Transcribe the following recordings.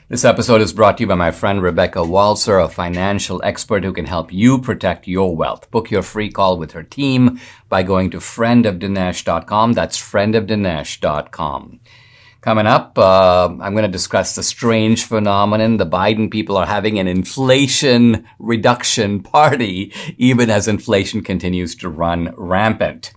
This episode is brought to you by my friend Rebecca Walser, a financial expert who can help you protect your wealth. Book your free call with her team by going to friendofdinesh.com. That's friendofdinesh.com. Coming up, I'm going to discuss the strange phenomenon. The Biden people are having an inflation reduction party, even as inflation continues to run rampant.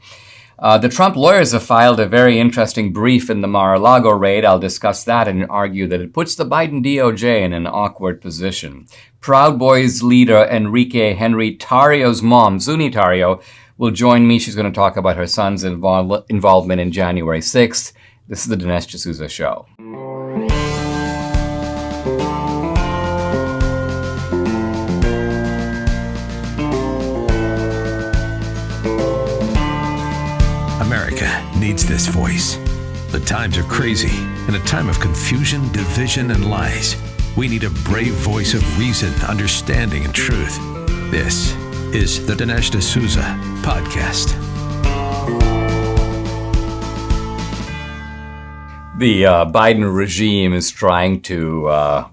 The Trump lawyers have filed a very interesting brief in the Mar-a-Lago raid. I'll discuss that and argue that it puts the Biden DOJ in an awkward position. Proud Boys leader Enrique Henry Tarrio's mom, Zuny Tarrio, will join me. She's going to talk about her son's involvement in January 6th. This is the Dinesh D'Souza Show. America needs this voice. The times are crazy. In a time of confusion, division, and lies, we need a brave voice of reason, understanding, and truth. This is the Dinesh D'Souza Podcast. The Biden regime is trying to,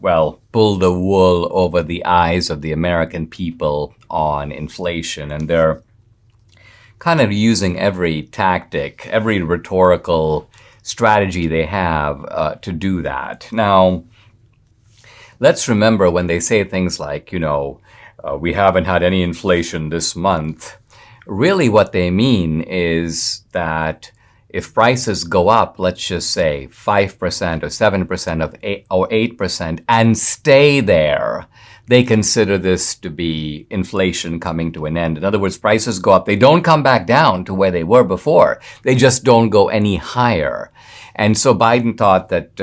pull the wool over the eyes of the American people on inflation, and they're kind of using every tactic, every rhetorical strategy they have to do that. Now, let's remember when they say things like, we haven't had any inflation this month, really what they mean is that if prices go up, let's just say 5% or 7% or 8% and stay there, they consider this to be inflation coming to an end. In other words, prices go up. They don't come back down to where they were before. They just don't go any higher. And so Biden thought that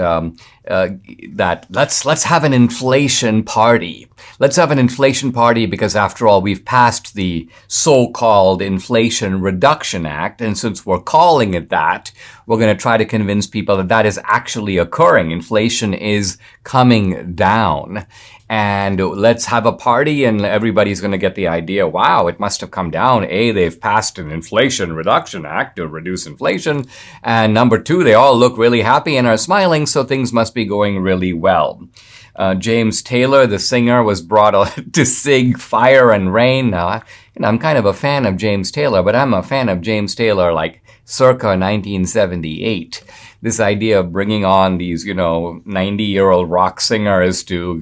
let's have an inflation party. Let's have an inflation party because, after all, we've passed the so-called Inflation Reduction Act. And since we're calling it that, we're going to try to convince people that that is actually occurring. Inflation is coming down. And let's have a party and everybody's going to get the idea, wow, it must have come down. A, they've passed an Inflation Reduction Act to reduce inflation. And number two, they all look really happy and are smiling, so things must be going really well. James Taylor, the singer, was brought to sing Fire and Rain. Now, I'm kind of a fan of James Taylor, but I'm a fan of James Taylor like circa 1978. This idea of bringing on these, 90-year-old rock singers to,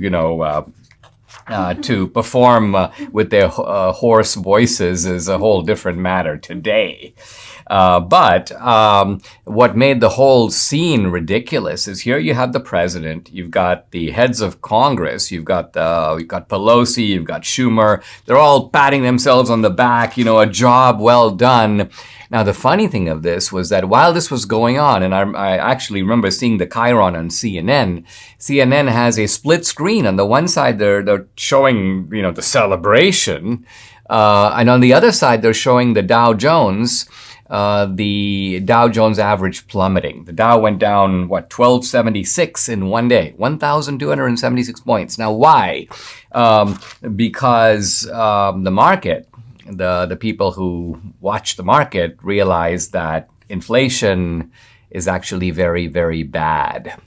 to perform with their hoarse voices is a whole different matter today. But what made the whole scene ridiculous is here you have the president, you've got the heads of Congress, you've got Pelosi, you've got Schumer. They're all patting themselves on the back, a job well done. Now, the funny thing of this was that while this was going on, and I actually remember seeing the chyron on CNN, CNN has a split screen. On the one side, they're showing, the celebration. And on the other side, they're showing the Dow Jones average plummeting. The Dow went down, 1276 in one day, 1,276 points. Now, why? Because the market, the people who watch the market realize that inflation is actually very, very bad.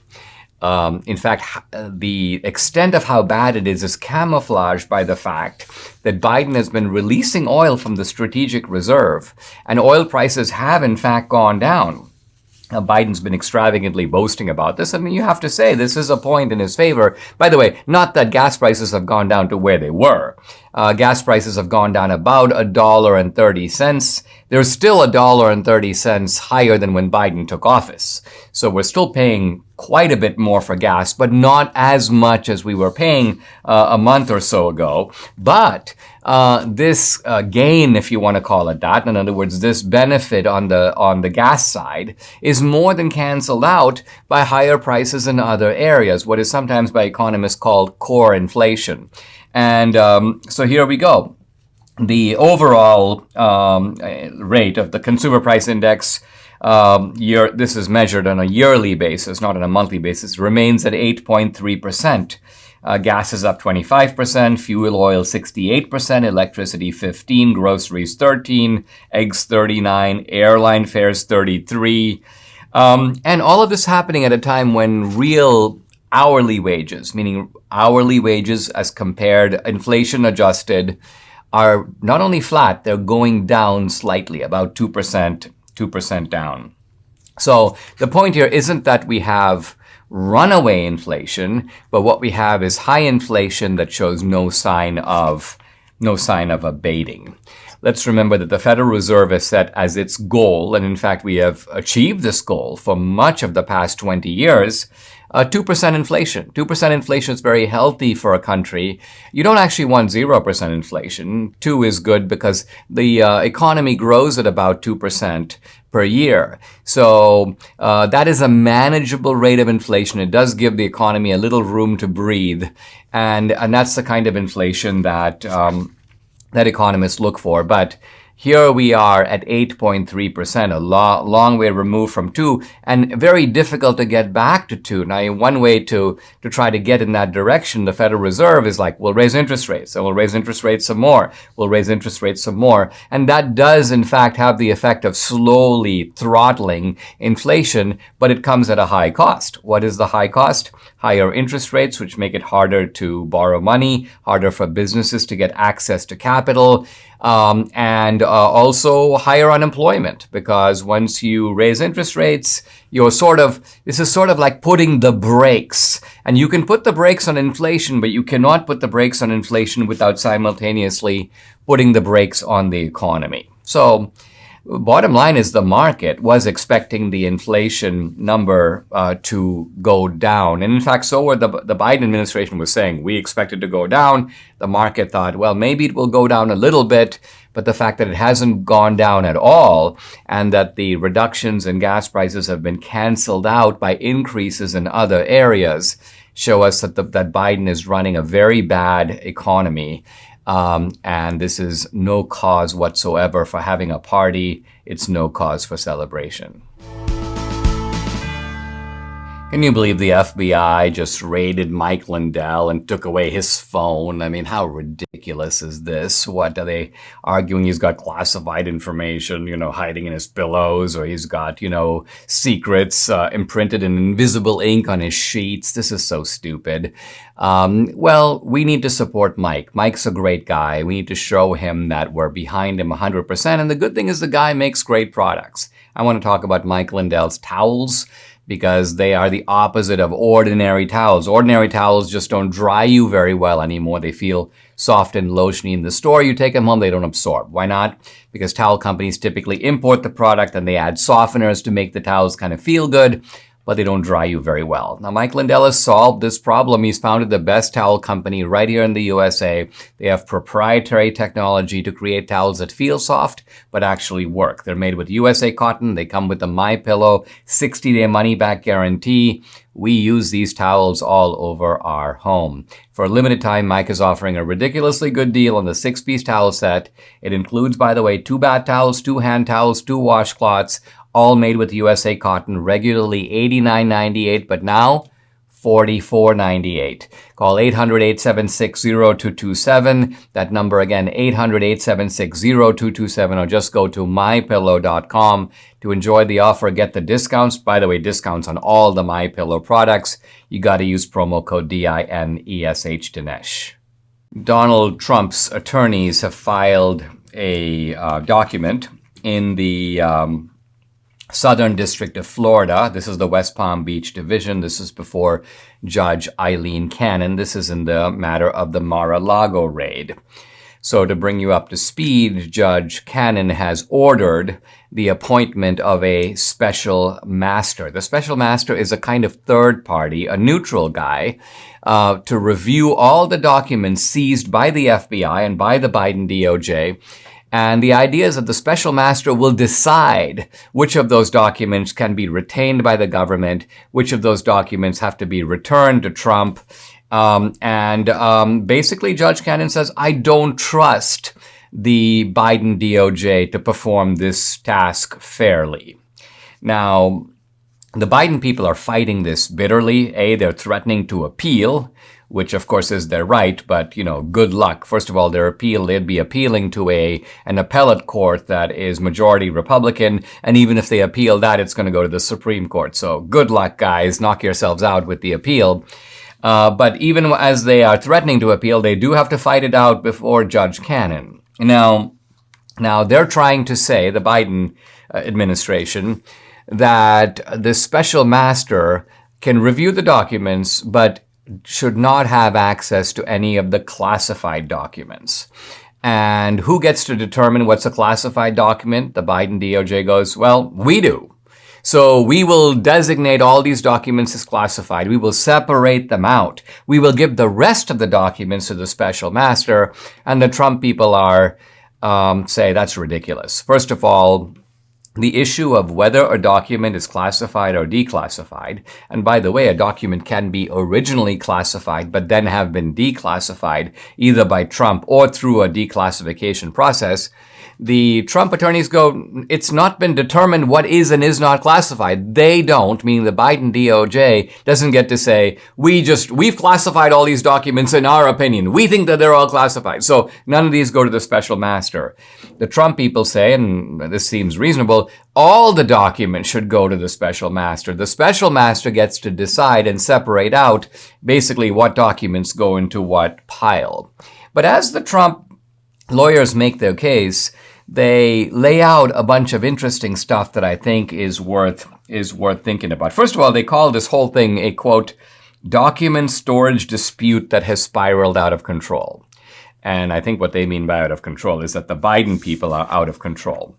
In fact, the extent of how bad it is camouflaged by the fact that Biden has been releasing oil from the strategic reserve, and oil prices have in fact gone down. Biden's been extravagantly boasting about this. I mean, you have to say this is a point in his favor. By the way, not that gas prices have gone down to where they were. Gas prices have gone down about $1.30. They're still $1.30 higher than when Biden took office. So we're still paying quite a bit more for gas, but not as much as we were paying a month or so ago. But this gain, if you want to call it that, in other words, this benefit on the gas side, is more than canceled out by higher prices in other areas, what is sometimes by economists called core inflation. And so here we go. The overall rate of the consumer price index, this is measured on a yearly basis, not on a monthly basis, remains at 8.3%. Gas is up 25%, fuel oil 68%, electricity 15%, groceries 13%, eggs 39%, airline fares 33%. And all of this happening at a time when real hourly wages, meaning hourly wages as compared, inflation adjusted, are not only flat, they're going down slightly, about 2% down. So the point here isn't that we have runaway inflation, but what we have is high inflation that shows no sign of abating. Let's remember that the Federal Reserve has set as its goal, and in fact we have achieved this goal for much of the past 20 years, 2% inflation. 2% inflation is very healthy for a country. You don't actually want 0% inflation. 2 is good because the economy grows at about 2% per year. So that is a manageable rate of inflation. It does give the economy a little room to breathe. And that's the kind of inflation that that economists look for. But here we are at 8.3%, a long way removed from 2, and very difficult to get back to 2. Now, one way to try to get in that direction, the Federal Reserve is like, we'll raise interest rates, and we'll raise interest rates some more. We'll raise interest rates some more. And that does, in fact, have the effect of slowly throttling inflation, but it comes at a high cost. What is the high cost? Higher interest rates, which make it harder to borrow money, harder for businesses to get access to capital, and also higher unemployment, because once you raise interest rates, this is sort of like putting the brakes. And you can put the brakes on inflation, but you cannot put the brakes on inflation without simultaneously putting the brakes on the economy. So bottom line is the market was expecting the inflation number to go down. And in fact, so were the Biden administration was saying, we expect it to go down. The market thought, well, maybe it will go down a little bit. But the fact that it hasn't gone down at all, and that the reductions in gas prices have been canceled out by increases in other areas, show us that Biden is running a very bad economy. And this is no cause whatsoever for having a party. It's no cause for celebration. Can you believe the FBI just raided Mike Lindell and took away his phone? I mean, how ridiculous is this? What are they arguing? He's got classified information, hiding in his pillows, or he's got, secrets imprinted in invisible ink on his sheets. This is so stupid. Well, we need to support Mike. Mike's a great guy. We need to show him that we're behind him 100%. And the good thing is the guy makes great products. I want to talk about Mike Lindell's towels, because they are the opposite of ordinary towels. Ordinary towels just don't dry you very well anymore. They feel soft and lotiony in the store. You take them home, they don't absorb. Why not? Because towel companies typically import the product and they add softeners to make the towels kind of feel good, but they don't dry you very well. Now, Mike Lindell has solved this problem. He's founded the best towel company right here in the USA. They have proprietary technology to create towels that feel soft, but actually work. They're made with USA cotton. They come with the MyPillow 60-day money-back guarantee. We use these towels all over our home. For a limited time, Mike is offering a ridiculously good deal on the 6-piece towel set. It includes, by the way, 2 bath towels, 2 hand towels, 2 washcloths, all made with USA cotton, regularly $89.98, but now $44.98. Call 800-876-0227. That number again, 800-876-0227, or just go to mypillow.com to enjoy the offer. Get the discounts. By the way, discounts on all the MyPillow products. You got to use promo code DINESH Dinesh. Donald Trump's attorneys have filed a document in the Southern District of Florida. This is the West Palm Beach Division. This is before Judge Eileen Cannon. This is in the matter of the Mar-a-Lago raid. So to bring you up to speed, Judge Cannon has ordered the appointment of a special master. The special master is a kind of third party, a neutral guy, to review all the documents seized by the FBI and by the Biden DOJ. And the idea is that the special master will decide which of those documents can be retained by the government, which of those documents have to be returned to Trump. Basically, Judge Cannon says, I don't trust the Biden DOJ to perform this task fairly. Now, the Biden people are fighting this bitterly. They're threatening to appeal, which of course is their right, but, good luck. First of all, they'd be appealing to an appellate court that is majority Republican, and even if they appeal that, it's going to go to the Supreme Court. So good luck, guys. Knock yourselves out with the appeal. But even as they are threatening to appeal, they do have to fight it out before Judge Cannon. Now they're trying to say, the Biden administration, that the special master can review the documents, but should not have access to any of the classified documents. And who gets to determine what's a classified document? The Biden DOJ goes, well, we do. So we will designate all these documents as classified. We will separate them out. We will give the rest of the documents to the special master. And the Trump people say that's ridiculous. First of all, the issue of whether a document is classified or declassified, and by the way, a document can be originally classified but then have been declassified either by Trump or through a declassification process. The Trump attorneys go, it's not been determined what is and is not classified. They don't, meaning the Biden DOJ doesn't get to say, we've classified all these documents in our opinion. We think that they're all classified. So none of these go to the special master. The Trump people say, and this seems reasonable, all the documents should go to the special master. The special master gets to decide and separate out basically what documents go into what pile. But as the Trump lawyers make their case, they lay out a bunch of interesting stuff that I think is worth thinking about. First of all, they call this whole thing a, quote, document storage dispute that has spiraled out of control. And I think what they mean by out of control is that the Biden people are out of control.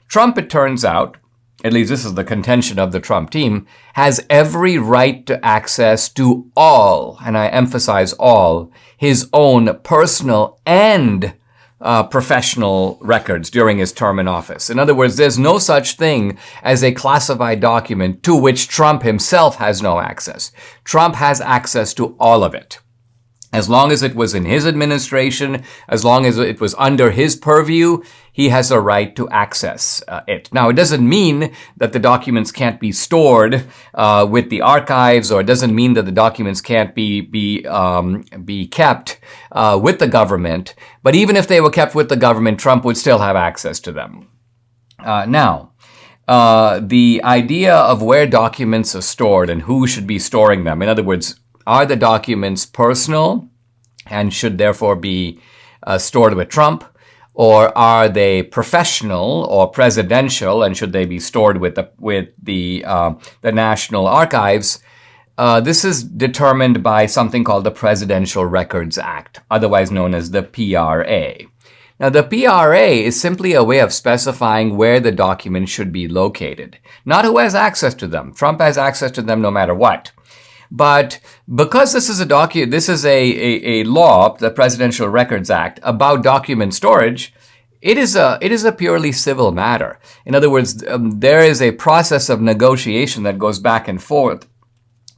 Trump, it turns out, at least this is the contention of the Trump team, has every right to access to all, and I emphasize all, his own personal and professional records during his term in office. In other words, there's no such thing as a classified document to which Trump himself has no access. Trump has access to all of it. As long as it was in his administration, as long as it was under his purview, he has a right to access it. Now, it doesn't mean that the documents can't be stored with the archives, or it doesn't mean that the documents can't be kept with the government. But even if they were kept with the government, Trump would still have access to them. Now, the idea of where documents are stored and who should be storing them, in other words, are the documents personal and should therefore be stored with Trump? Or are they professional or presidential and should they be stored with the National Archives? This is determined by something called the Presidential Records Act, otherwise known as the PRA. Now, the PRA is simply a way of specifying where the documents should be located, not who has access to them. Trump has access to them no matter what. But because this is a law, the Presidential Records Act, about document storage, it is a purely civil matter. In other words, there is a process of negotiation that goes back and forth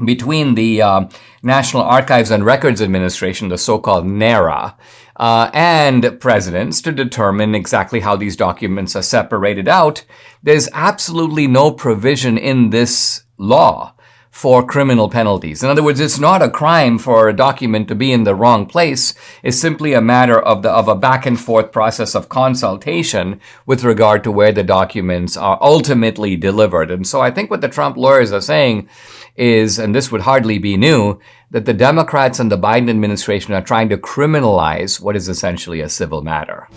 between the National Archives and Records Administration, the so-called NARA, and presidents to determine exactly how these documents are separated out. There's absolutely no provision in this law for criminal penalties. In other words, it's not a crime for a document to be in the wrong place. It's simply a matter of a back and forth process of consultation with regard to where the documents are ultimately delivered. And so I think what the Trump lawyers are saying is, and this would hardly be new, that the Democrats and the Biden administration are trying to criminalize what is essentially a civil matter.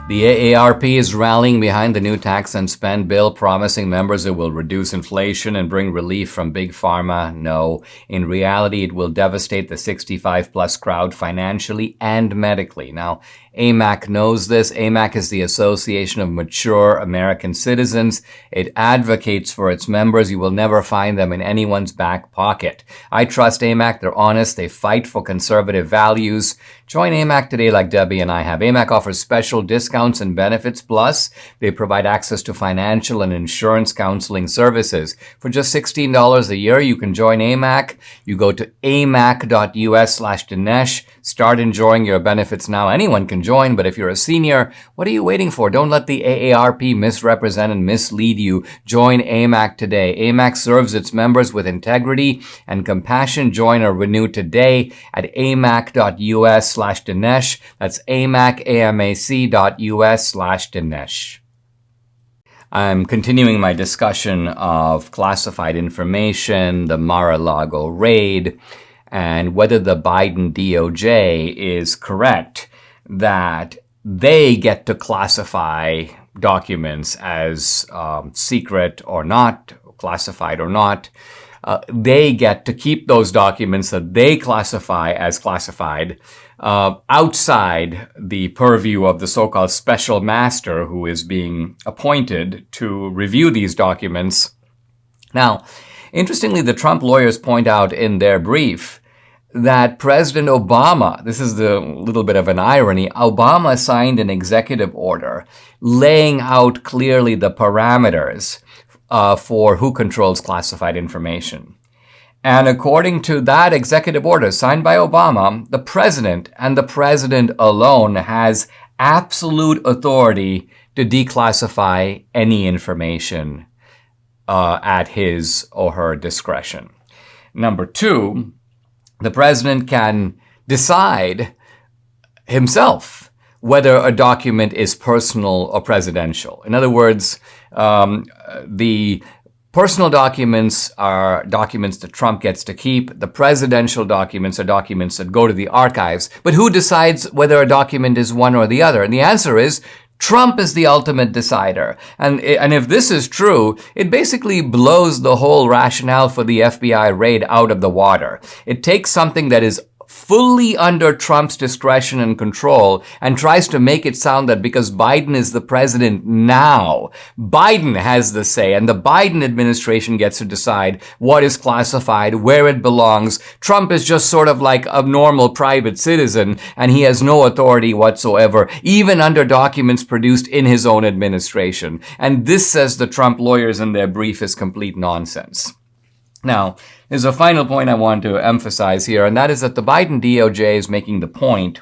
The AARP is rallying behind the new tax and spend bill, promising members it will reduce inflation and bring relief from big pharma. No, in reality, it will devastate the 65-plus crowd financially and medically. Now, AMAC knows this. AMAC is the Association of Mature American Citizens. It advocates for its members. You will never find them in anyone's back pocket. I trust AMAC. They're honest. They fight for conservative values. Join AMAC today like Debbie and I have. AMAC offers special discounts and benefits. Plus, they provide access to financial and insurance counseling services. For just $16 a year, you can join AMAC. You go to amac.us/Dinesh. Start enjoying your benefits now. Anyone can join join, but if you're a senior, what are you waiting for? Don't let the AARP misrepresent and mislead you. Join AMAC today. AMAC serves its members with integrity and compassion. Join or renew today at amac.us/Dinesh. That's amac.us/Dinesh. I'm continuing my discussion of classified information, the Mar-a-Lago raid, and whether the Biden DOJ is correct that they get to classify documents as secret or not, classified or not. They get to keep those documents that they classify as classified outside the purview of the so-called special master who is being appointed to review these documents. Now, interestingly, the Trump lawyers point out in their brief that President Obama, this is the little bit of an irony, Obama signed an executive order laying out clearly the parameters for who controls classified information. And according to that executive order signed by Obama, the president and the president alone has absolute authority to declassify any information at his or her discretion. Number two, the president can decide himself whether a document is personal or presidential. In other words, the personal documents are documents that Trump gets to keep. The presidential documents are documents that go to the archives. But who decides whether a document is one or the other? And the answer is Trump is the ultimate decider. And if this is true, it basically blows the whole rationale for the FBI raid out of the water. It takes something that is fully under Trump's discretion and control and tries to make it sound that because Biden is the president now, Biden has the say and the Biden administration gets to decide what is classified, where it belongs. Trump is just sort of like a normal private citizen and he has no authority whatsoever, even under documents produced in his own administration. And this, says the Trump lawyers in their brief, is complete nonsense. Now, there's a final point I want to emphasize here, and that is that the Biden DOJ is making the point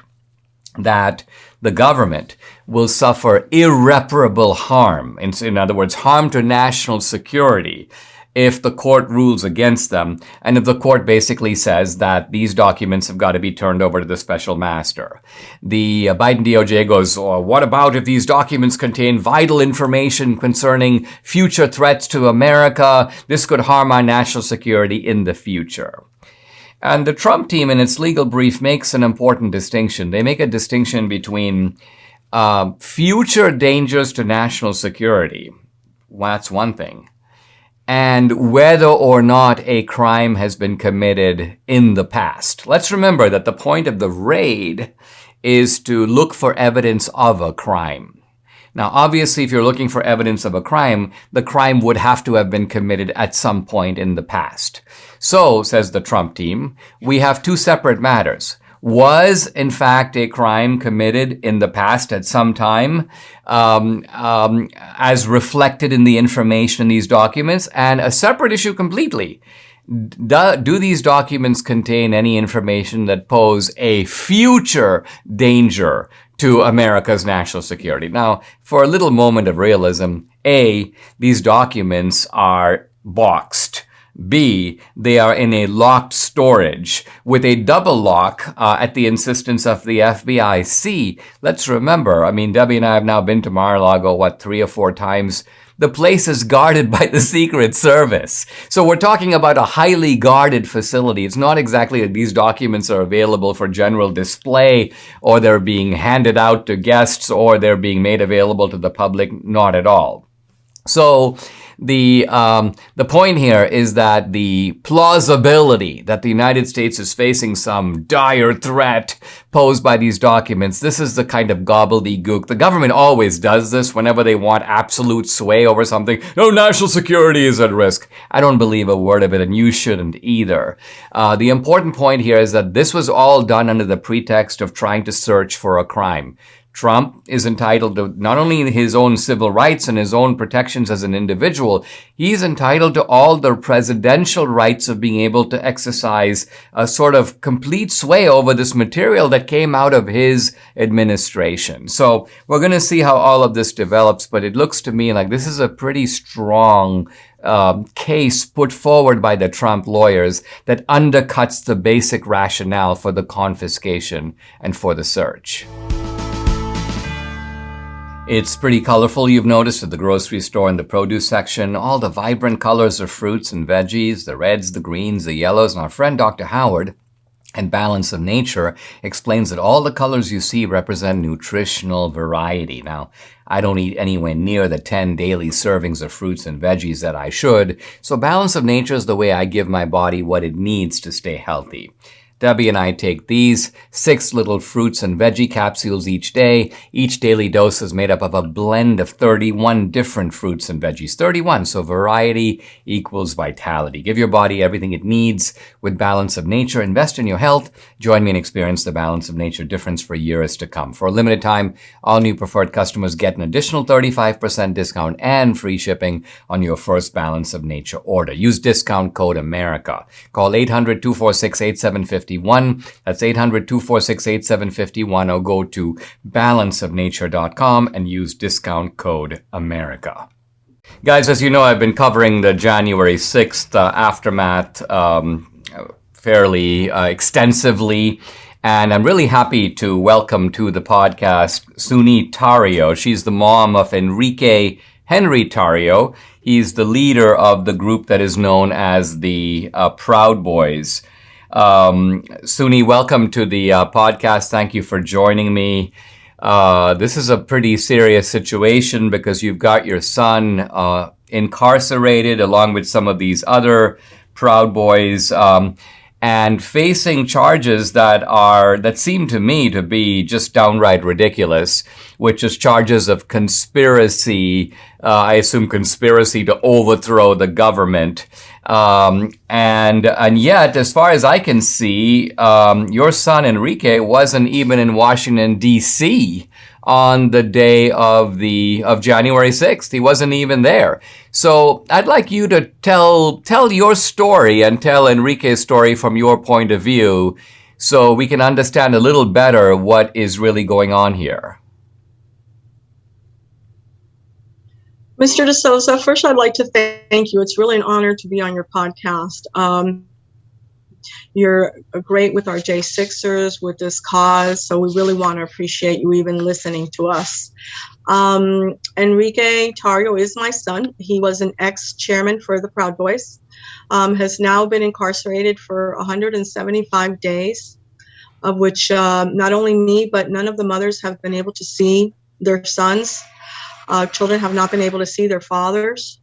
that the government will suffer irreparable harm, in other words, harm to national security, if the court rules against them, and if the court basically says that these documents have got to be turned over to the special master. The Biden DOJ goes, what about if these documents contain vital information concerning future threats to America? This could harm our national security in the future. And the Trump team in its legal brief makes an important distinction. They make a distinction between future dangers to national security. Well, that's one thing. And whether or not a crime has been committed in the past. Let's remember that the point of the raid is to look for evidence of a crime. Now, obviously, if you're looking for evidence of a crime, the crime would have to have been committed at some point in the past. So, says the Trump team, we have two separate matters. Was, in fact, a crime committed in the past at some time, as reflected in the information in these documents? And a separate issue completely. Do these documents contain any information that pose a future danger to America's national security? Now, for a little moment of realism, A, these documents are boxed. B, they are in a locked storage with a double lock at the insistence of the FBI. C, let's remember, I mean, Debbie and I have now been to Mar-a-Lago, 3 or 4 times. The place is guarded by the Secret Service. So we're talking about a highly guarded facility. It's not exactly that these documents are available for general display or they're being handed out to guests or they're being made available to the public. Not at all. So the point here is that the plausibility that the United States is facing some dire threat posed by these documents, this is the kind of gobbledygook. The government always does this whenever they want absolute sway over something. No, national security is at risk. I don't believe a word of it, and you shouldn't either. The important point here is that this was all done under the pretext of trying to search for a crime. Trump is entitled to not only his own civil rights and his own protections as an individual, he's entitled to all the presidential rights of being able to exercise a sort of complete sway over this material that came out of his administration. So we're going to see how all of this develops, but it looks to me like this is a pretty strong case put forward by the Trump lawyers that undercuts the basic rationale for the confiscation and for the search. It's pretty colorful, you've noticed, at the grocery store in the produce section. All the vibrant colors of fruits and veggies, the reds, the greens, the yellows. And our friend Dr. Howard and Balance of Nature explains that all the colors you see represent nutritional variety. Now, I don't eat anywhere near the 10 daily servings of fruits and veggies that I should, so Balance of Nature is the way I give my body what it needs to stay healthy. Debbie and I take these 6 little fruits and veggie capsules each day. Each daily dose is made up of a blend of 31 different fruits and veggies. 31, so variety equals vitality. Give your body everything it needs with Balance of Nature. Invest in your health. Join me and experience the Balance of Nature difference for years to come. For a limited time, all new preferred customers get an additional 35% discount and free shipping on your first Balance of Nature order. Use discount code AMERICA. Call 800-246-8750. That's 800-246-8751, or go to balanceofnature.com and use discount code AMERICA. Guys, as you know, I've been covering the January 6th aftermath fairly extensively, and I'm really happy to welcome to the podcast Zuny Tarrio. She's the mom of Enrique Henry Tarrio. He's the leader of the group that is known as the Proud Boys. Zuny, welcome to the podcast. Thank you for joining me. This is a pretty serious situation because you've got your son incarcerated along with some of these other Proud Boys, and facing charges that seem to me to be just downright ridiculous, which is charges of conspiracy. I assume conspiracy to overthrow the government. And yet, as far as I can see, your son Enrique wasn't even in Washington, D.C. on the day of January 6th. He wasn't even there. So I'd like you to tell your story and tell Enrique's story from your point of view so we can understand a little better what is really going on here. Mr. D'Souza, first I'd like to thank you. It's really an honor to be on your podcast. You're great with our J6ers, with this cause, so we really want to appreciate you even listening to us. Enrique Tarrio is my son. He was an ex-chairman for the Proud Boys, has now been incarcerated for 175 days, of which not only me, but none of the mothers have been able to see their sons. Children have not been able to see their fathers.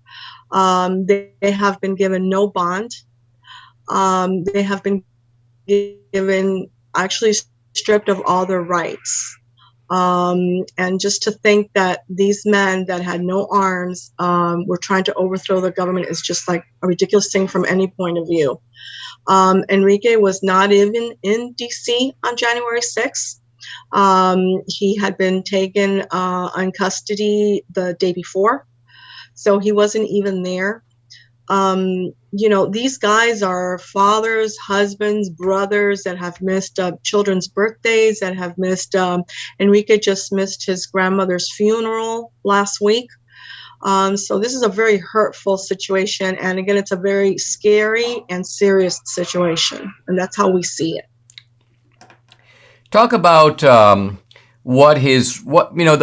They have been given no bond. They have been given, actually stripped of all their rights. And just to think that these men that had no arms were trying to overthrow the government is just like a ridiculous thing from any point of view. Enrique was not even in D.C. on January 6th. He had been taken in custody the day before, so he wasn't even there. These guys are fathers, husbands, brothers that have missed children's birthdays, that have missed, Enrique just missed his grandmother's funeral last week. So this is a very hurtful situation. And again, it's a very scary and serious situation. And that's how we see it. Talk about the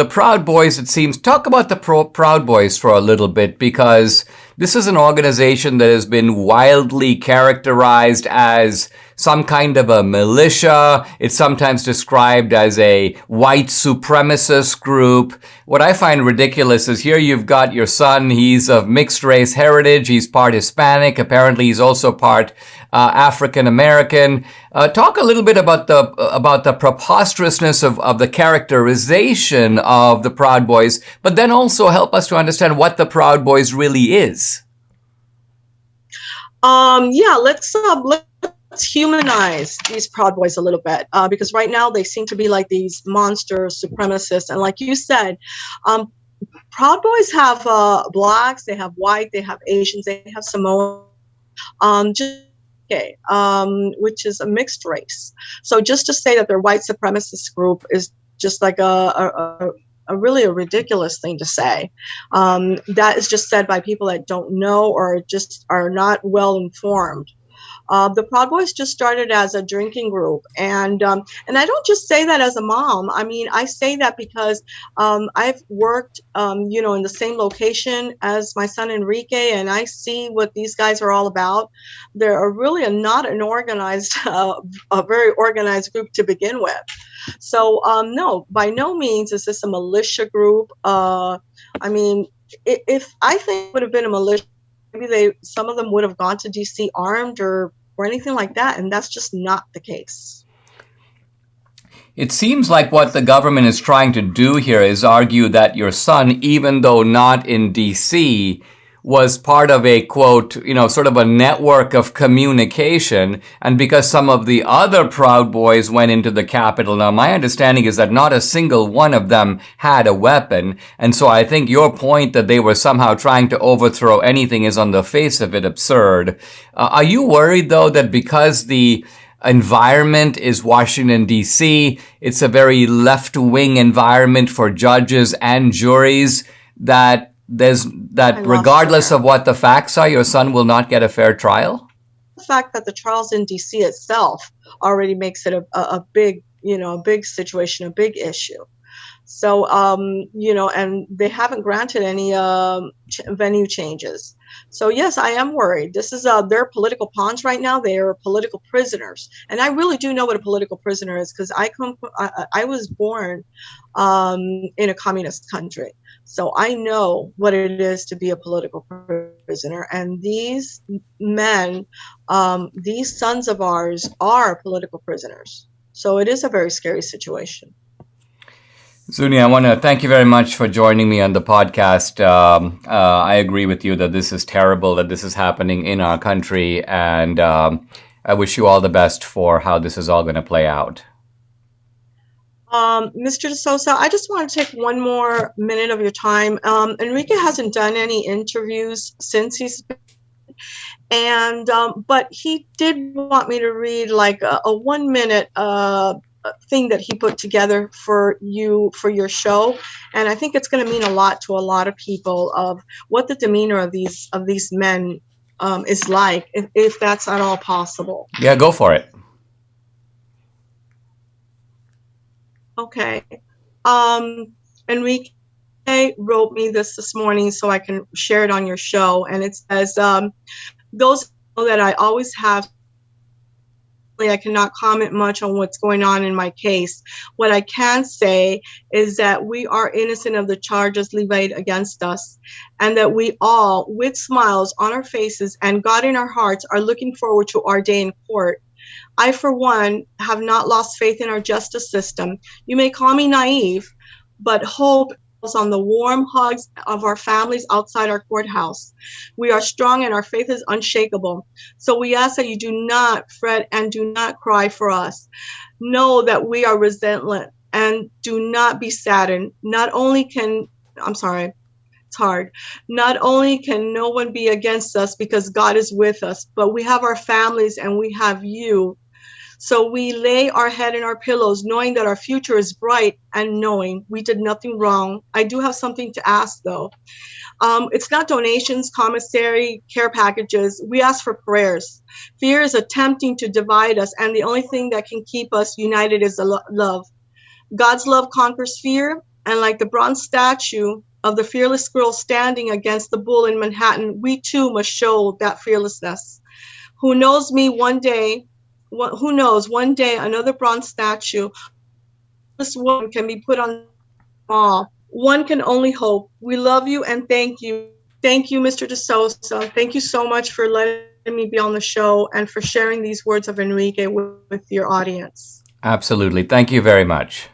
Proud Boys, it seems. Talk about the Proud Boys for a little bit, because this is an organization that has been wildly characterized as some kind of a militia. It's sometimes described as a white supremacist group. What I find ridiculous is here you've got your son. He's of mixed race heritage. He's part Hispanic. Apparently he's also part African American. Talk a little bit about the preposterousness of the characterization of the Proud Boys, but then also help us to understand what the Proud Boys really is. Let's let's humanize these Proud Boys a little bit, because right now they seem to be like these monster supremacists. And like you said, Proud Boys have blacks, they have white, they have Asians, they have Samoan, which is a mixed race. So just to say that they're white supremacist group is just like a really a ridiculous thing to say. That is just said by people that don't know or just are not well informed. The Proud Boys just started as a drinking group, and I don't just say that as a mom. I mean, I say that because I've worked, in the same location as my son Enrique, and I see what these guys are all about. They're really not an organized, a very organized group to begin with. So no, by no means is this a militia group. I mean, if I think it would have been a militia, maybe some of them would have gone to DC armed or anything like that, and that's just not the case. It seems like what the government is trying to do here is argue that your son, even though not in DC, was part of a, quote, sort of a network of communication. And because some of the other Proud Boys went into the Capitol, now my understanding is that not a single one of them had a weapon. And so I think your point that they were somehow trying to overthrow anything is on the face of it absurd. Are you worried, though, that because the environment is Washington, D.C., it's a very left-wing environment for judges and juries, that regardless of what the facts are, your son will not get a fair trial? The fact that the trial's in DC itself already makes it a big, a big situation, a big issue. So, and they haven't granted any venue changes. So yes, I am worried. This is they're political pawns right now. They are political prisoners, and I really do know what a political prisoner is because I was born in a communist country, so I know what it is to be a political prisoner. And these men, these sons of ours, are political prisoners. So it is a very scary situation. Zuny, I want to thank you very much for joining me on the podcast. I agree with you that this is terrible, that this is happening in our country, and I wish you all the best for how this is all going to play out. Mr. D'Souza, I just want to take one more minute of your time. Enrique hasn't done any interviews since he's been, and but he did want me to read like a 1 minute thing that he put together for you for your show, and I think it's going to mean a lot to a lot of people of what the demeanor of these men is like, if that's at all possible. Yeah, go for it. Okay. Enrique wrote me this morning so I can share it on your show, and it says, those that I always have, I cannot comment much on what's going on in my case. What I can say is that we are innocent of the charges levied against us, and that we all, with smiles on our faces and God in our hearts, are looking forward to our day in court. I, for one, have not lost faith in our justice system. You may call me naive, but hope on the warm hugs of our families outside our courthouse. We are strong and our faith is unshakable. So we ask that you do not fret and do not cry for us. Know that we are relentless and do not be saddened. Not only can no one be against us because God is with us, but we have our families and we have you. So we lay our head in our pillows, knowing that our future is bright and knowing we did nothing wrong. I do have something to ask, though. It's not donations, commissary, care packages. We ask for prayers. Fear is attempting to divide us, and the only thing that can keep us united is love. God's love conquers fear, and like the bronze statue of the fearless girl standing against the bull in Manhattan, we too must show that fearlessness. Who knows, one day another bronze statue, this one can be put on the wall. One can only hope. We love you and thank you. Thank you, Mr. D'Souza. Thank you so much for letting me be on the show and for sharing these words of Enrique with your audience. Absolutely. Thank you very much.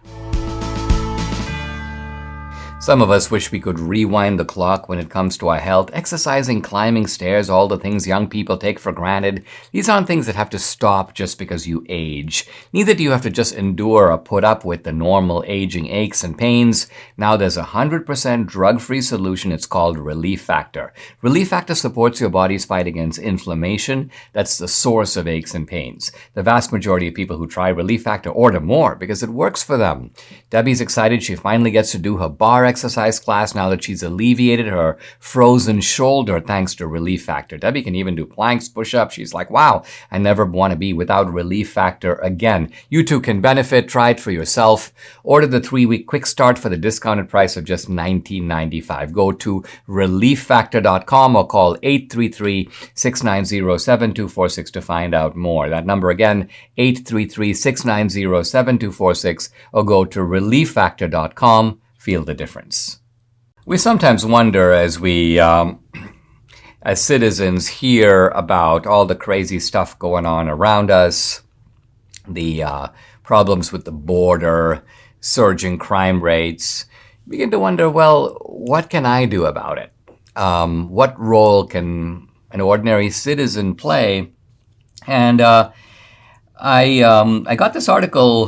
Some of us wish we could rewind the clock when it comes to our health. Exercising, climbing stairs, all the things young people take for granted. These aren't things that have to stop just because you age. Neither do you have to just endure or put up with the normal aging aches and pains. Now there's a 100% drug-free solution. It's called Relief Factor. Relief Factor supports your body's fight against inflammation. That's the source of aches and pains. The vast majority of people who try Relief Factor order more because it works for them. Debbie's excited she finally gets to do her bar exercise class now that she's alleviated her frozen shoulder thanks to Relief Factor. Debbie can even do planks, push-ups. She's like, wow, I never want to be without Relief Factor again. You too can benefit. Try it for yourself. Order the 3-week quick start for the discounted price of just $19.95. Go to relieffactor.com or call 833-690-7246 to find out more. That number again, 833-690-7246, or go to relieffactor.com. Feel the difference. We sometimes wonder as we, as citizens, hear about all the crazy stuff going on around us, the problems with the border, surging crime rates, begin to wonder, well, what can I do about it? What role can an ordinary citizen play? And I got this article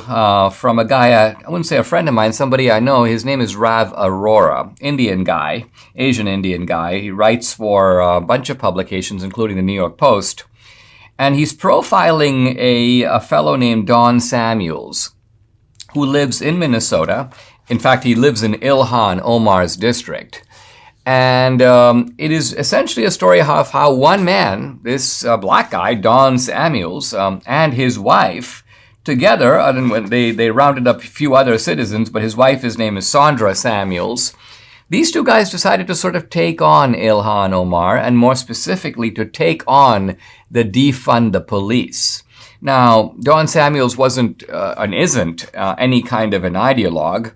from a guy, I wouldn't say a friend of mine, somebody I know. His name is Rav Arora, Indian guy, Asian Indian guy. He writes for a bunch of publications, including the New York Post. And he's profiling a fellow named Don Samuels, who lives in Minnesota. In fact, he lives in Ilhan Omar's district. And it is essentially a story of how one man, this black guy, Don Samuels, and his wife, together, they rounded up a few other citizens, but his wife, his name is Sandra Samuels. These two guys decided to sort of take on Ilhan Omar, and more specifically, to take on the defund the police. Now, Don Samuels wasn't and isn't any kind of an ideologue.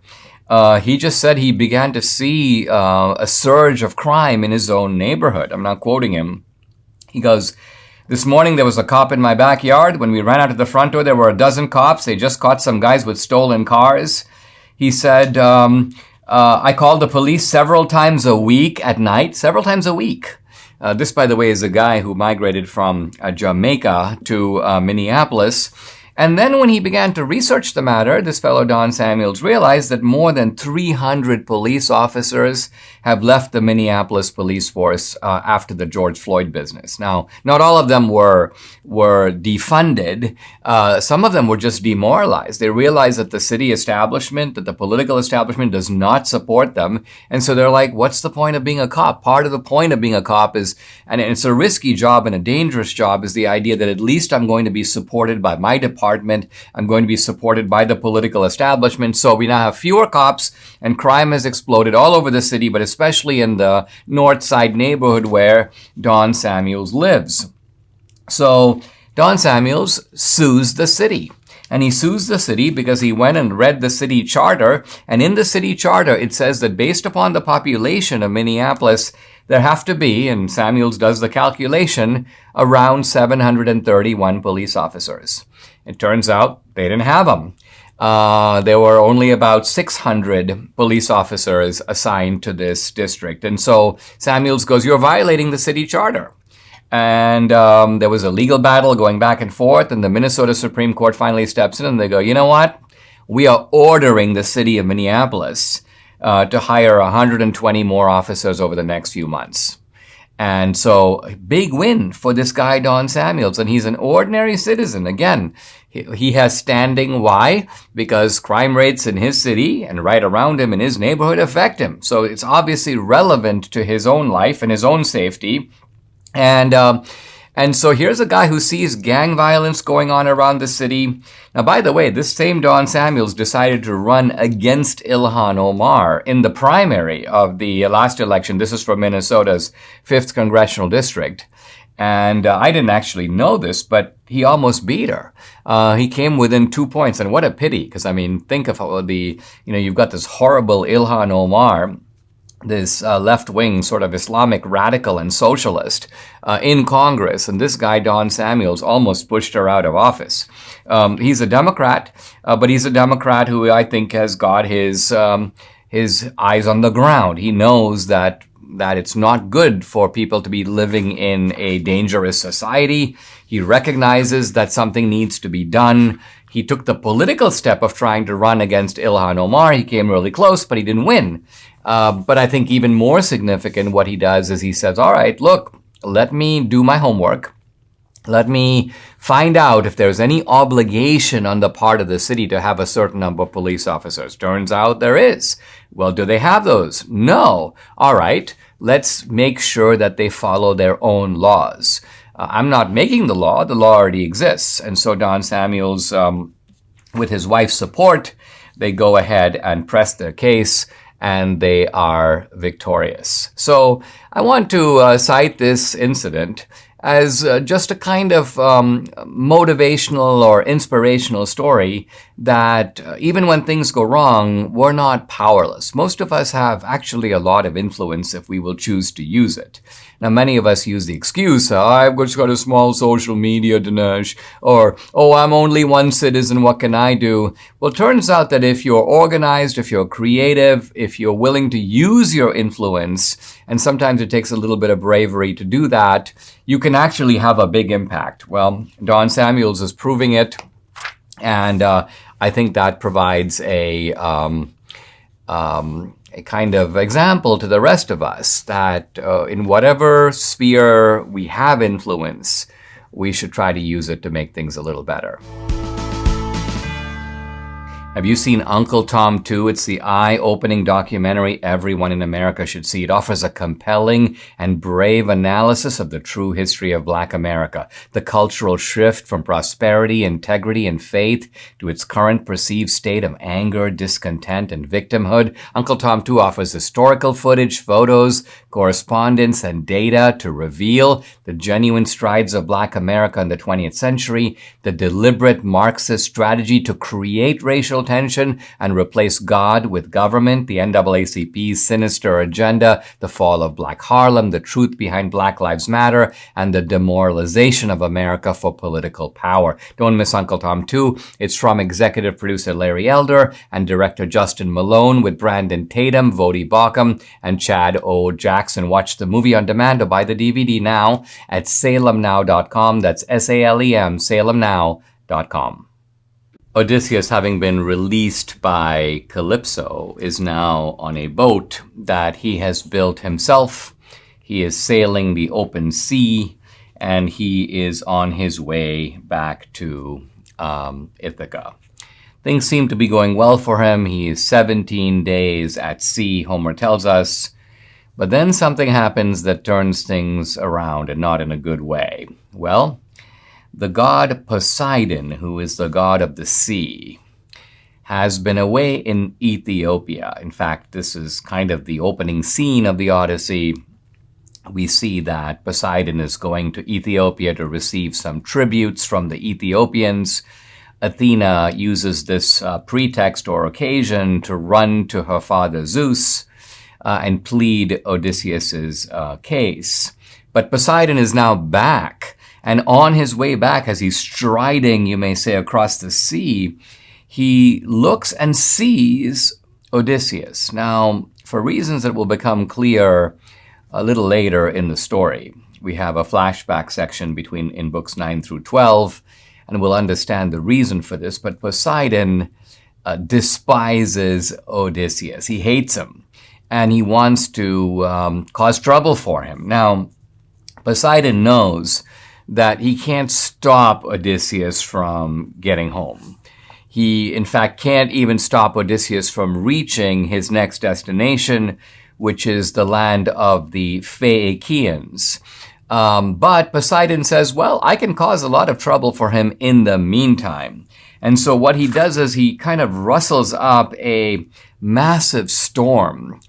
He just said he began to see a surge of crime in his own neighborhood. I'm not quoting him. He goes, "This morning there was a cop in my backyard. When we ran out of the front door, there were a dozen cops. They just caught some guys with stolen cars." He said, I called the police several times a week at night, several times a week. This, by the way, is a guy who migrated from Jamaica to Minneapolis. And then when he began to research the matter, this fellow Don Samuels realized that more than 300 police officers have left the Minneapolis police force after the George Floyd business. Now, not all of them were defunded. Some of them were just demoralized. They realized that the city establishment, that the political establishment does not support them. And so they're like, what's the point of being a cop? Part of the point of being a cop is, and it's a risky job and a dangerous job, is the idea that at least I'm going to be supported by my department. I'm going to be supported by the political establishment. So we now have fewer cops, and crime has exploded all over the city, but especially in the North Side neighborhood where Don Samuels lives. So Don Samuels sues the city. And he sues the city because he went and read the city charter. And in the city charter, it says that based upon the population of Minneapolis, there have to be, and Samuels does the calculation, around 731 police officers. It turns out they didn't have them. There were only about 600 police officers assigned to this district. And so Samuels goes, "You're violating the city charter." And there was a legal battle going back and forth, and the Minnesota Supreme Court finally steps in and they go, "You know what? We are ordering the city of Minneapolis to hire 120 more officers over the next few months." And so, big win for this guy, Don Samuels. And he's an ordinary citizen. Again, he has standing. Why? Because crime rates in his city and right around him in his neighborhood affect him. So it's obviously relevant to his own life and his own safety. And so here's a guy who sees gang violence going on around the city. Now, by the way, this same Don Samuels decided to run against Ilhan Omar in the primary of the last election. This is from Minnesota's 5th Congressional District. And I didn't actually know this, but he almost beat her. He came within 2 points. And what a pity, because, I mean, think of how you've got this horrible Ilhan Omar, this left-wing sort of Islamic radical and socialist in Congress. And this guy, Don Samuels, almost pushed her out of office. He's a Democrat, but he's a Democrat who I think has got his his eyes on the ground. He knows that it's not good for people to be living in a dangerous society. He recognizes that something needs to be done. He took the political step of trying to run against Ilhan Omar. He came really close, but he didn't win. But I think even more significant, what he does is he says, all right, look, let me do my homework. Let me find out if there's any obligation on the part of the city to have a certain number of police officers. Turns out there is. Well, do they have those? No. All right. Let's make sure that they follow their own laws. I'm not making the law. The law already exists. And so Don Samuels, with his wife's support, they go ahead and press their case, and they are victorious. So I want to cite this incident as just a kind of motivational or inspirational story that even when things go wrong, we're not powerless. Most of us have actually a lot of influence if we will choose to use it. Now, many of us use the excuse, I've just got a small social media, Dinesh, or, oh, I'm only one citizen, what can I do? Well, it turns out that if you're organized, if you're creative, if you're willing to use your influence, and sometimes it takes a little bit of bravery to do that, you can actually have a big impact. Well, Don Samuels is proving it, and I think that provides a kind of example to the rest of us that in whatever sphere we have influence, we should try to use it to make things a little better. Have you seen Uncle Tom 2? It's the eye-opening documentary everyone in America should see. It offers a compelling and brave analysis of the true history of Black America, the cultural shift from prosperity, integrity, and faith to its current perceived state of anger, discontent, and victimhood. Uncle Tom 2 offers historical footage, photos, correspondence, and data to reveal the genuine strides of Black America in the 20th century, the deliberate Marxist strategy to create racial tension and replace God with government, the NAACP's sinister agenda, the fall of Black Harlem, the truth behind Black Lives Matter, and the demoralization of America for political power. Don't miss Uncle Tom 2. It's from executive producer Larry Elder and director Justin Malone with Brandon Tatum, Vodi Bakum, and Chad O. Jackson. Watch the movie on demand or buy the DVD now at salemnow.com. That's SALEM, salemnow.com. Odysseus, having been released by Calypso, is now on a boat that he has built himself. He is sailing the open sea, and he is on his way back to Ithaca. Things seem to be going well for him. He is 17 days at sea, Homer tells us. But then something happens that turns things around, and not in a good way. Well, the god Poseidon, who is the god of the sea, has been away in Ethiopia. In fact, this is kind of the opening scene of the Odyssey. We see that Poseidon is going to Ethiopia to receive some tributes from the Ethiopians. Athena uses this pretext or occasion to run to her father Zeus and plead Odysseus's case. But Poseidon is now back. And on his way back, as he's striding, you may say, across the sea, he looks and sees Odysseus. Now, for reasons that will become clear a little later in the story, we have a flashback section in books 9 through 12, and we'll understand the reason for this. But Poseidon despises Odysseus. He hates him, and he wants to cause trouble for him. Now, Poseidon knows that he can't stop Odysseus from getting home. He, in fact, can't even stop Odysseus from reaching his next destination, which is the land of the Faekians. But Poseidon says, well, I can cause a lot of trouble for him in the meantime. And so what he does is he kind of rustles up a massive storm.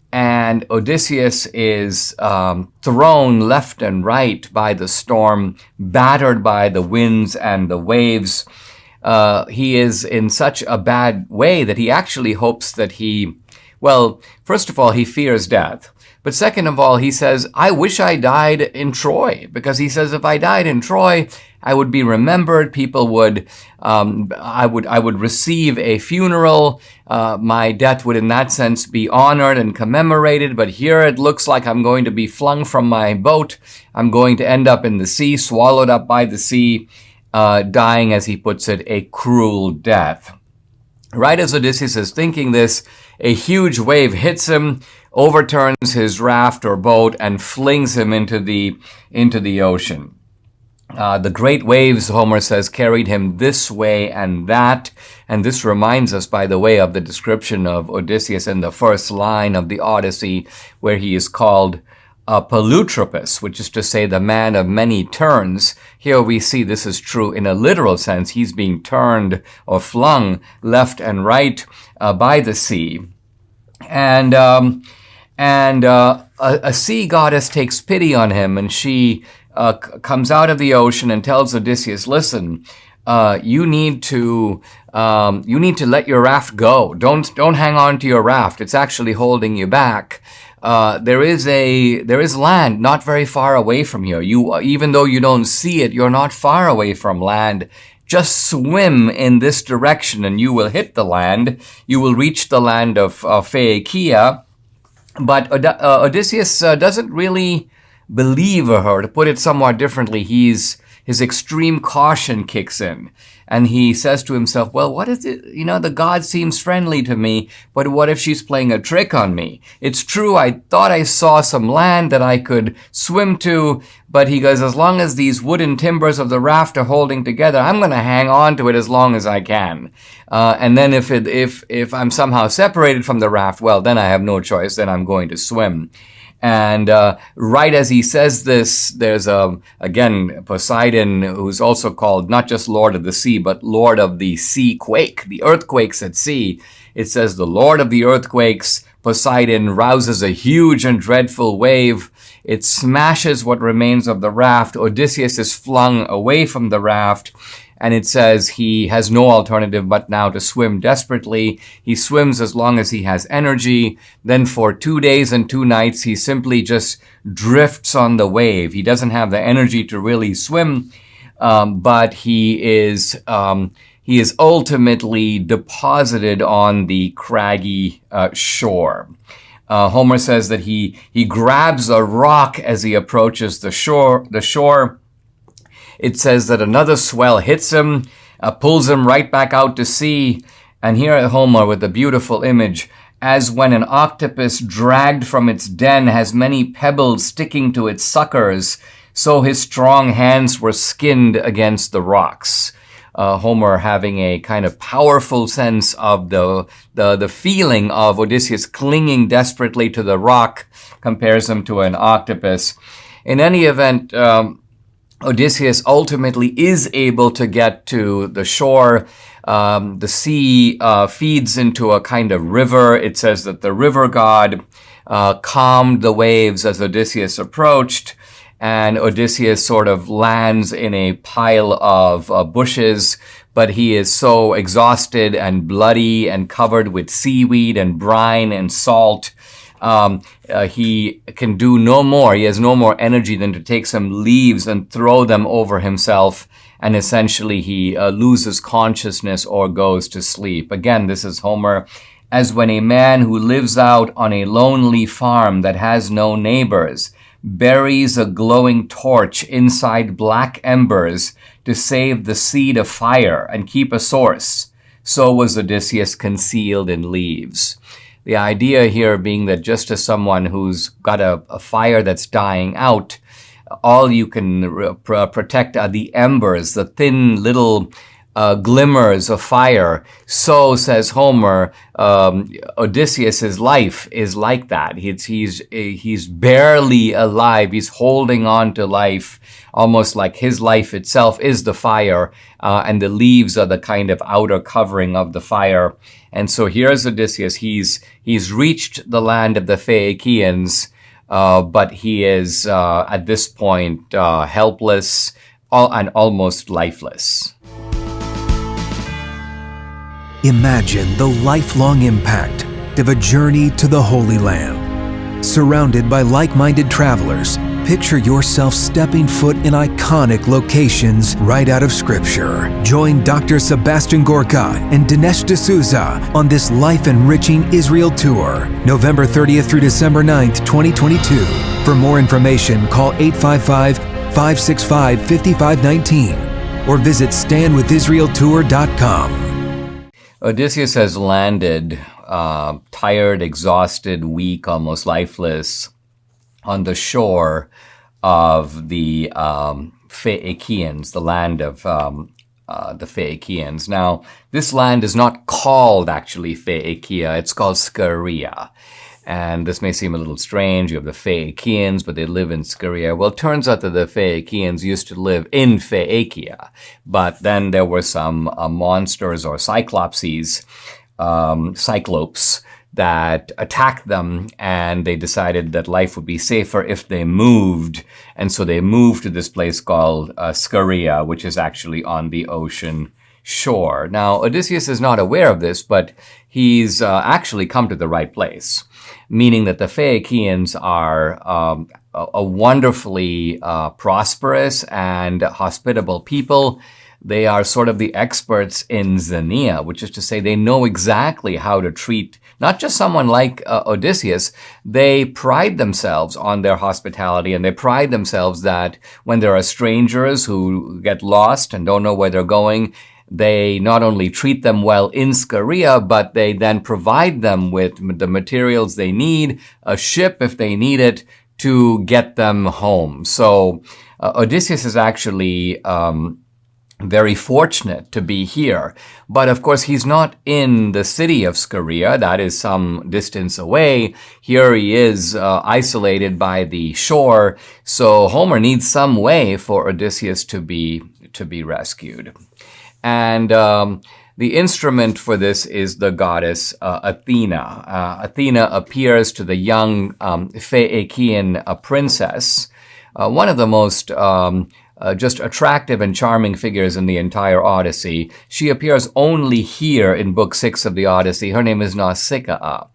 And Odysseus is thrown left and right by the storm, battered by the winds and the waves. He is in such a bad way that he actually hopes that first of all, he fears death. But second of all, he says, I wish I died in Troy, because he says, if I died in Troy, I would be remembered. People would, I would receive a funeral. My death would, in that sense, be honored and commemorated. But here it looks like I'm going to be flung from my boat. I'm going to end up in the sea, swallowed up by the sea, dying, as he puts it, a cruel death. Right as Odysseus is thinking this, a huge wave hits him, overturns his raft or boat, and flings him into the ocean. The great waves, Homer says, carried him this way and that. And this reminds us, by the way, of the description of Odysseus in the first line of the Odyssey, where he is called Polytropus, which is to say the man of many turns. Here we see this is true in a literal sense. He's being turned or flung left and right by the sea. And a sea goddess takes pity on him, and she comes out of the ocean and tells Odysseus, listen, you need to let your raft go. Don't hang on to your raft. It's actually holding you back. There is land not very far away from here. Even though you don't see it, you're not far away from land. Just swim in this direction and you will hit the land. You will reach the land of Phaeacia. But Odysseus doesn't really believe her. To put it somewhat differently, his extreme caution kicks in. And he says to himself, well, what is it? The god seems friendly to me, but what if she's playing a trick on me? It's true, I thought I saw some land that I could swim to, but he goes, as long as these wooden timbers of the raft are holding together, I'm going to hang on to it as long as I can. And then if I'm somehow separated from the raft, well, then I have no choice, then I'm going to swim. And right as he says this, there's again Poseidon, who's also called not just Lord of the Sea, but Lord of the Sea Quake, the earthquakes at sea. It says the Lord of the earthquakes, Poseidon, rouses a huge and dreadful wave. It smashes what remains of the raft. Odysseus is flung away from the raft. And it says he has no alternative but now to swim desperately. He swims as long as he has energy. Then for 2 days and 2 nights, he simply just drifts on the wave. He doesn't have the energy to really swim, but he is ultimately deposited on the craggy shore. Homer says that he grabs a rock as he approaches the shore. It says that another swell hits him, pulls him right back out to sea. And here at Homer with the beautiful image, as when an octopus dragged from its den has many pebbles sticking to its suckers, so his strong hands were skinned against the rocks. Homer having a kind of powerful sense of the feeling of Odysseus clinging desperately to the rock, compares him to an octopus. In any event, Odysseus ultimately is able to get to the shore. The sea feeds into a kind of river. It says that the river god calmed the waves as Odysseus approached, and Odysseus sort of lands in a pile of bushes, but he is so exhausted and bloody and covered with seaweed and brine and salt. He can do no more. He has no more energy than to take some leaves and throw them over himself. And essentially he loses consciousness or goes to sleep. Again, this is Homer. As when a man who lives out on a lonely farm that has no neighbors buries a glowing torch inside black embers to save the seed of fire and keep a source, so was Odysseus concealed in leaves. The idea here being that just as someone who's got a fire that's dying out, all you can protect are the embers, the thin little glimmers of fire. So, says Homer, Odysseus's life is like that. He's barely alive. He's holding on to life, almost like his life itself is the fire, and the leaves are the kind of outer covering of the fire. And so here's Odysseus. He's reached the land of the Phaeacians, but he is at this point helpless and almost lifeless. Imagine the lifelong impact of a journey to the Holy Land. Surrounded by like-minded travelers, Picture yourself stepping foot in iconic locations right out of Scripture. Join Dr. Sebastian Gorka and Dinesh D'Souza on this life-enriching Israel tour, November 30th through December 9th, 2022. For more information, call 855-565-5519 or visit standwithisraeltour.com. Odysseus has landed, tired, exhausted, weak, almost lifeless, on the shore of the Faekians, the land of the Faekians. Now, this land is not called actually Faekia, it's called Scaria. And this may seem a little strange. You have the Faekians, but they live in Scaria. Well, it turns out that the Faekians used to live in Faekia, but then there were some monsters or cyclopes, that attacked them, and they decided that life would be safer if they moved. And so they moved to this place called Scaria, which is actually on the ocean shore. Now, Odysseus is not aware of this, but he's actually come to the right place, meaning that the Faekians are a wonderfully prosperous and hospitable people. They are sort of the experts in Xenia, which is to say they know exactly how to treat not just someone like Odysseus. They pride themselves on their hospitality, and they pride themselves that when there are strangers who get lost and don't know where they're going, they not only treat them well in Scaria, but they then provide them with the materials they need, a ship if they need it, to get them home. So Odysseus is actually very fortunate to be here. But of course, he's not in the city of Scaria. That is some distance away. Here he is isolated by the shore. So Homer needs some way for Odysseus to be rescued. And the instrument for this is the goddess Athena. Athena appears to the young Phaeacian princess, one of the most just attractive and charming figures in the entire Odyssey. She appears only here in Book 6 of the Odyssey. Her name is Nausicaa.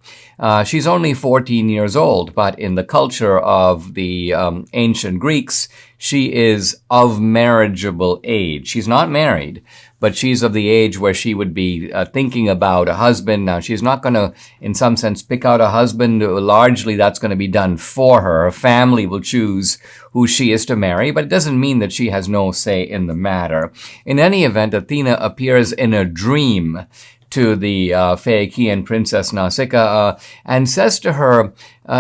She's only 14 years old, but in the culture of the ancient Greeks, she is of marriageable age. She's not married, but she's of the age where she would be thinking about a husband. Now, she's not going to, in some sense, pick out a husband. Largely, that's going to be done for her. Her family will choose who she is to marry, but it doesn't mean that she has no say in the matter. In any event, Athena appears in a dream to the Phaeacian princess Nausicaa and says to her,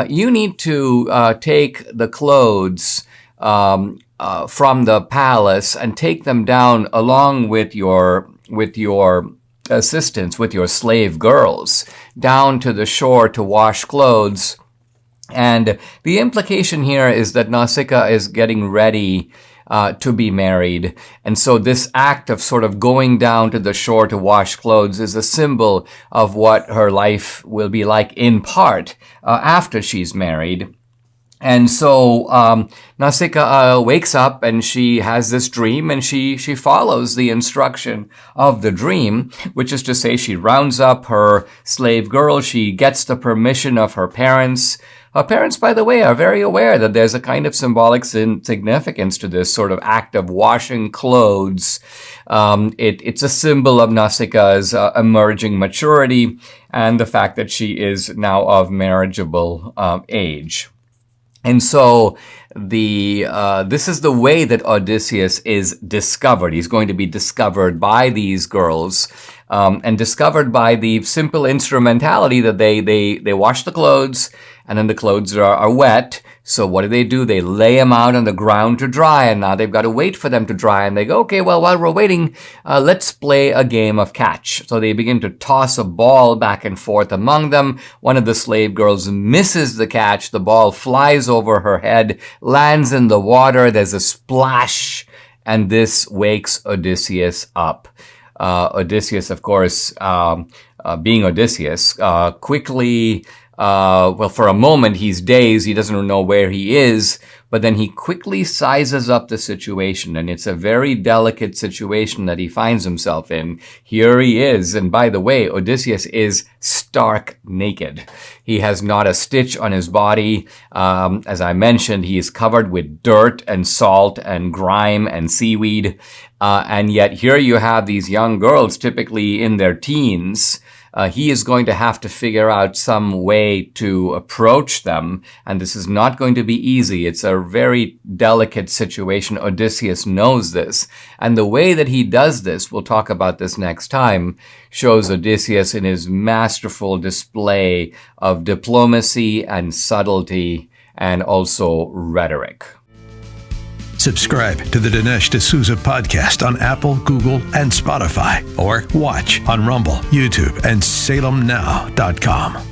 you need to take the clothes from the palace and take them down along with your assistants, with your slave girls, down to the shore to wash clothes. And the implication here is that Nausicaa is getting ready to be married. And so this act of sort of going down to the shore to wash clothes is a symbol of what her life will be like in part after she's married. And so Nausicaa wakes up and she has this dream, and she follows the instruction of the dream, which is to say she rounds up her slave girl. She gets the permission of her parents. Her parents, by the way, are very aware that there's a kind of symbolic significance to this sort of act of washing clothes. It's a symbol of Nausicaa's emerging maturity and the fact that she is now of marriageable age. And so this is the way that Odysseus is discovered. He's going to be discovered by these girls, and discovered by the simple instrumentality that they wash the clothes, and then the clothes are wet. So what do? They lay them out on the ground to dry, and now they've got to wait for them to dry. And they go, okay, well, while we're waiting, let's play a game of catch. So they begin to toss a ball back and forth among them. One of the slave girls misses the catch. The ball flies over her head, lands in the water. There's a splash, and this wakes Odysseus up. Odysseus, of course, being Odysseus, quickly for a moment, he's dazed. He doesn't know where he is, but then he quickly sizes up the situation, and it's a very delicate situation that he finds himself in. Here he is. And by the way, Odysseus is stark naked. He has not a stitch on his body. As I mentioned, he is covered with dirt and salt and grime and seaweed. And yet here you have these young girls, typically in their teens. He is going to have to figure out some way to approach them, and this is not going to be easy. It's a very delicate situation. Odysseus knows this, and the way that he does this, we'll talk about this next time, shows Odysseus in his masterful display of diplomacy and subtlety and also rhetoric. Subscribe to the Dinesh D'Souza podcast on Apple, Google, and Spotify, or watch on Rumble, YouTube, and SalemNow.com.